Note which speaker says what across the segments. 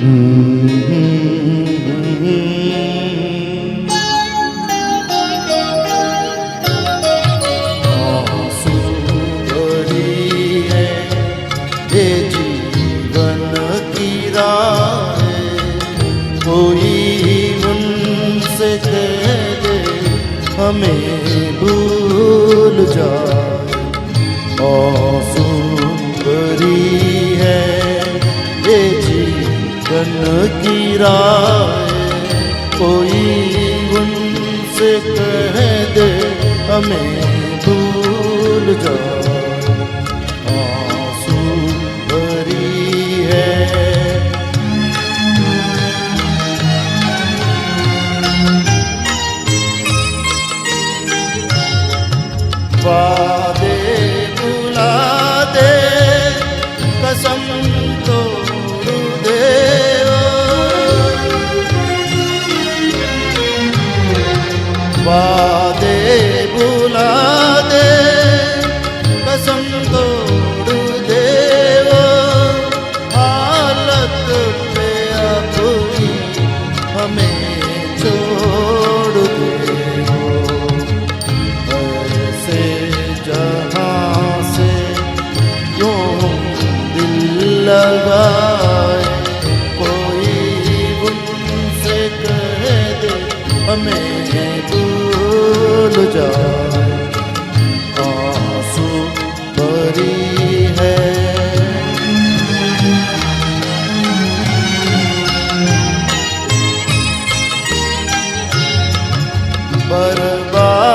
Speaker 1: आंसू भरी है ये जीवन की राह, कोई उनसे कह दे हमें भूल जाए। आंसू भरी है ये जीवन की राह, कोई उनसे कह दे हमें भूल जाए। आंसू भरी है वादे बुला दे कसम तोड़ दे, वादे बुला दे कसम तोड़ दे, हालत पे अपनी हमें छोड़ दे। ऐसे जहाँ से यूं दिल लगाए, कोई उनसे कह दे हमें भूल जाए। आंसू भरी है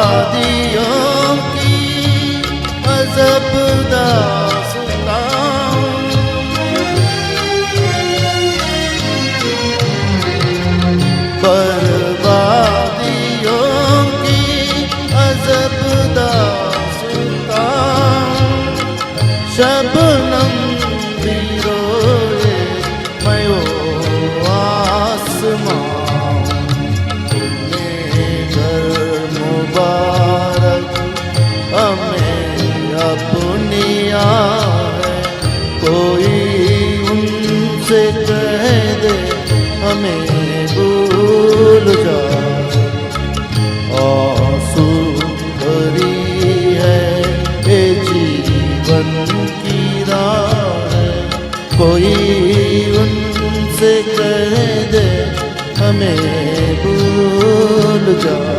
Speaker 1: बर्बादियों की अजब दास्तां, बर्बादियों की अजब दास्तां, शबनम भी रोए मयो आसमां, मुबारक हमें अपनी आए, कोई उनसे कह दे हमें भूल जाए। आंसू भरी है ये जीवन की राह, कोई उनसे कह दे हमें भूल जाए।